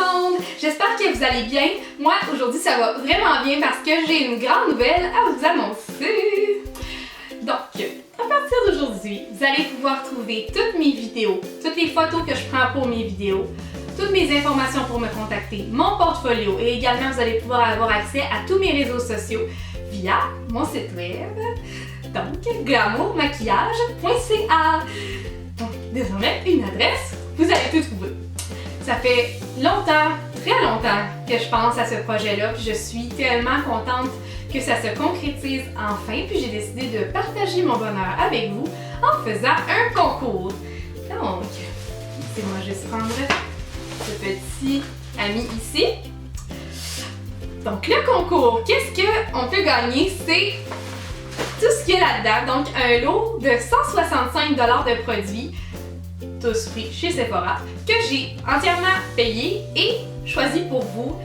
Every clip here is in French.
monde! J'espère que vous allez bien. Moi, aujourd'hui, ça va vraiment bien parce que j'ai une grande nouvelle à vous annoncer. Donc, à partir d'aujourd'hui, vous allez pouvoir trouver toutes mes vidéos, toutes les photos que je prends pour mes vidéos, toutes mes informations pour me contacter, mon portfolio et également vous allez pouvoir avoir accès à tous mes réseaux sociaux via mon site web, donc glamourmaquillage.ca. Donc, désormais, une adresse, vous allez tout trouver. Ça fait longtemps, très longtemps que je pense à ce projet-là, puis je suis tellement contente que ça se concrétise enfin, puis j'ai décidé de partager mon bonheur avec vous en faisant un concours. Donc, laissez-moi juste prendre ce petit ami ici. Donc, le concours, qu'est-ce qu'on peut gagner? C'est tout ce qu'il y a là-dedans. Donc, un lot de 165 $ de produits, tous pris chez Sephora, que j'ai entièrement payé et choisi pour vous.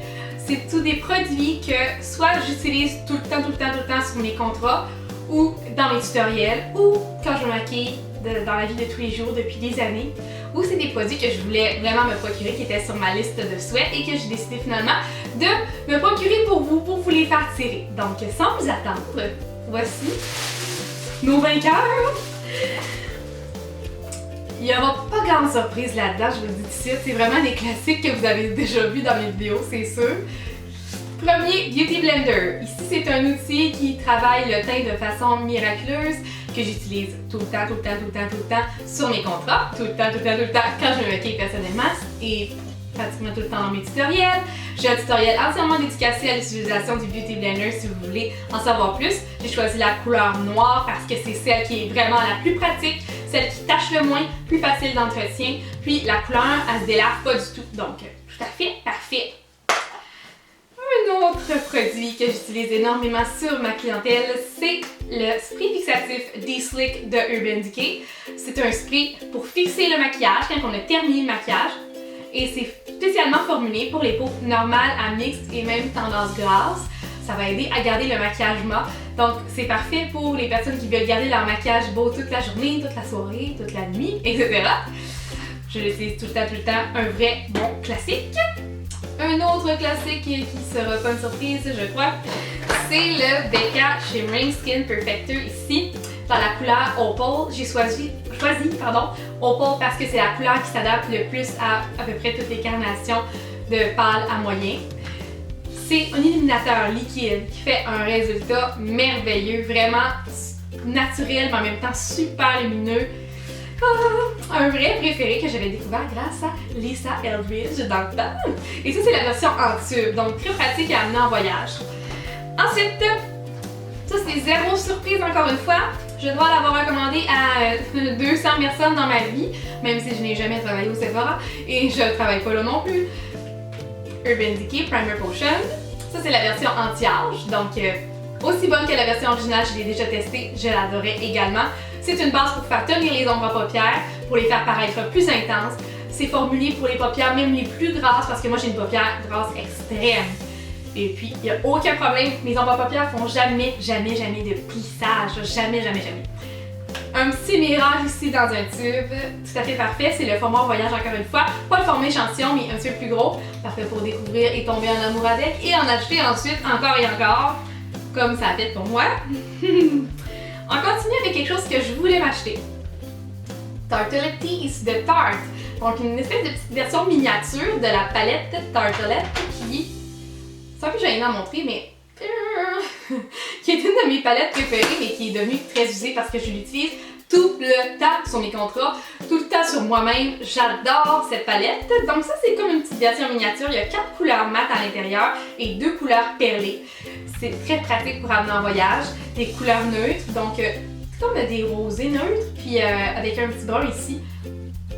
C'est tous des produits que soit j'utilise tout le temps sur mes contrats ou dans mes tutoriels ou quand je me maquille dans la vie de tous les jours depuis des années, ou c'est des produits que je voulais vraiment me procurer qui étaient sur ma liste de souhaits et que j'ai décidé finalement de me procurer pour vous les faire tirer. Donc sans plus attendre, voici nos vainqueurs! Il n'y aura pas grande surprise là-dedans, je vous le dis tout de suite, c'est vraiment des classiques que vous avez déjà vus dans mes vidéos, c'est sûr. Premier, Beauty Blender. Ici, c'est un outil qui travaille le teint de façon miraculeuse, que j'utilise tout le temps sur mes contrats, tout le temps quand je me maquille personnellement et pratiquement tout le temps dans mes tutoriels. J'ai un tutoriel entièrement dédicacé à l'utilisation du Beauty Blender si vous voulez en savoir plus. J'ai choisi la couleur noire parce que c'est celle qui est vraiment la plus pratique, celle qui tâche le moins, plus facile d'entretien, puis la couleur, elle se délave pas du tout, donc tout à fait parfait. Un autre produit que j'utilise énormément sur ma clientèle, c'est le spray fixatif D-Slick de Urban Decay. C'est un spray pour fixer le maquillage quand on a terminé le maquillage et c'est spécialement formulé pour les peaux normales à mixte et même tendance grasse. Ça va aider à garder le maquillage mat. Donc, c'est parfait pour les personnes qui veulent garder leur maquillage beau toute la journée, toute la soirée, toute la nuit, etc. Je l'utilise tout le temps, un vrai bon classique. Un autre classique qui sera pas une surprise, je crois, c'est le Becca Shimmering Skin Perfector ici, dans la couleur Opal. J'ai choisi Opal parce que c'est la couleur qui s'adapte le plus à peu près toutes les carnations de pâle à moyen. C'est un illuminateur liquide qui fait un résultat merveilleux, vraiment naturel mais en même temps super lumineux. Un vrai préféré que j'avais découvert grâce à Lisa Eldridge dans le temps. Et ça, c'est la version en tube, donc très pratique à amener en voyage. Ensuite, ça c'est zéro surprise encore une fois. Je dois l'avoir recommandé à 200 personnes dans ma vie, même si je n'ai jamais travaillé au Sephora et je ne travaille pas là non plus. Urban Decay Primer Potion. Ça, c'est la version anti-âge, donc aussi bonne que la version originale, je l'ai déjà testée, je l'adorais également. C'est une base pour faire tenir les ombres à paupières, pour les faire paraître plus intenses. C'est formulé pour les paupières même les plus grasses parce que moi j'ai une paupière grasse extrême. Et puis, il n'y a aucun problème, mes ombres à paupières font jamais de plissage, jamais. Un petit mirage ici dans un tube, tout à fait parfait, c'est le format voyage encore une fois. Pas le format échantillon, mais un petit peu plus gros. Parfait pour découvrir et tomber en amour avec et en acheter ensuite encore et encore, comme ça a fait pour moi. On continue avec quelque chose que je voulais m'acheter. Tartalettes de Tarte. Donc une espèce de petite version miniature de la palette Tartelette qui, c'est un peu gênant à montrer, mais qui est une de mes palettes préférées, mais qui est devenue très usée parce que je l'utilise tout le temps sur mes contrats, tout le temps sur moi-même. J'adore cette palette. Donc ça, c'est comme une petite version miniature. Il y a 4 couleurs mat à l'intérieur et 2 couleurs perlées. C'est très pratique pour amener en voyage. Des couleurs neutres, donc c'est comme des rosés neutres, puis avec un petit brun ici.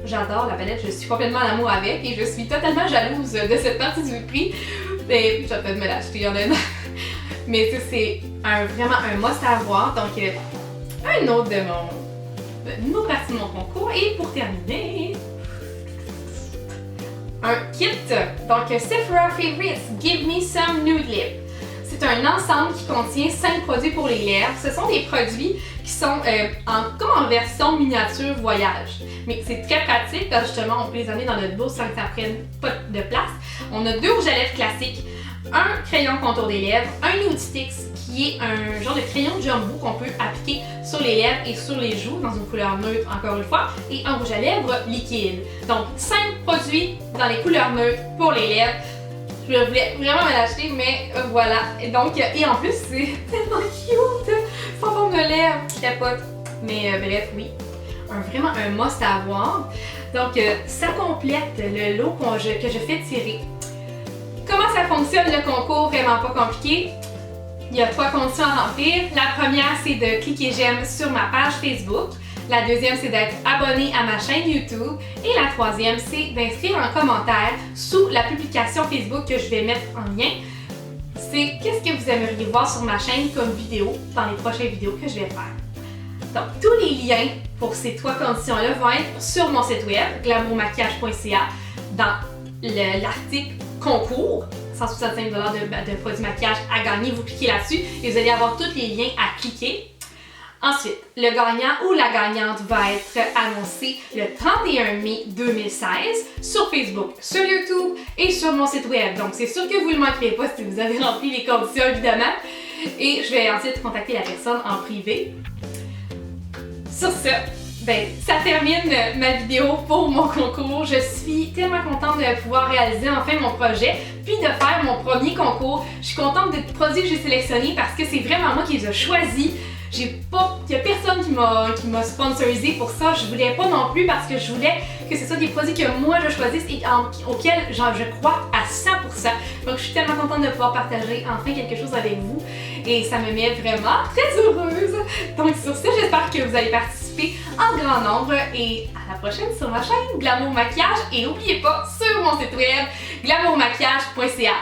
J'adore la palette, je suis complètement en amour avec et je suis totalement jalouse de cette partie du prix. Mais je vais peut-être me l'acheter honnêtement. Mais ça, c'est vraiment un must à avoir. Donc un autre de une autre partie de mon concours. Et pour terminer, un kit. Donc Sephora Favorites Give Me Some Nude Lip. C'est c'est un ensemble qui contient 5 produits pour les lèvres. Ce sont des produits qui sont comme en version miniature voyage. Mais c'est très pratique parce que justement, on peut les amener dans notre bourse sans que ça prenne pas de place. On a 2 rouges à lèvres classiques, un crayon contour des lèvres, un Nude Sticks qui est un genre de crayon jumbo qu'on peut appliquer sur les lèvres et sur les joues dans une couleur neutre encore une fois, et un rouge à lèvres liquide. Donc 5 produits dans les couleurs neutres pour les lèvres. Je voulais vraiment me l'acheter, mais voilà. Et donc, et en plus, c'est tellement cute! C'est en forme de lèvres, je capote. Mais bref, oui, vraiment un must à avoir. Donc, ça complète le lot que je fais tirer. Comment ça fonctionne le concours? Vraiment pas compliqué. Il y a 3 conditions à remplir. La première, c'est de cliquer j'aime sur ma page Facebook. La deuxième, c'est d'être abonné à ma chaîne YouTube. Et la troisième, c'est d'inscrire un commentaire sous la publication Facebook que je vais mettre en lien. C'est qu'est-ce que vous aimeriez voir sur ma chaîne comme vidéo dans les prochaines vidéos que je vais faire. Donc, tous les liens pour ces 3 conditions-là vont être sur mon site web, glamourmaquillage.ca, dans l'article concours. 165$ de produits maquillage à gagner. Vous cliquez là-dessus et vous allez avoir tous les liens à cliquer. Ensuite, le gagnant ou la gagnante va être annoncé le 31 mai 2016 sur Facebook, sur YouTube et sur mon site web. Donc, c'est sûr que vous ne le manquerez pas si vous avez rempli les conditions, évidemment. Et je vais ensuite contacter la personne en privé. Sur ce, ça termine ma vidéo pour mon concours. Je suis tellement contente de pouvoir réaliser enfin mon projet, puis de faire mon premier concours. Je suis contente des produits que j'ai sélectionnés parce que c'est vraiment moi qui les ai choisis. Il y a personne qui m'a sponsorisé pour ça. Je voulais pas non plus parce que je voulais que ce soit des produits que moi je choisisse et auxquels je crois à 100%. Donc je suis tellement contente de pouvoir partager enfin quelque chose avec vous et ça me met vraiment très heureuse. Donc sur ce, j'espère que vous allez participer en grand nombre et à la prochaine sur ma chaîne Glamour Maquillage et n'oubliez pas sur mon site web glamourmaquillage.ca.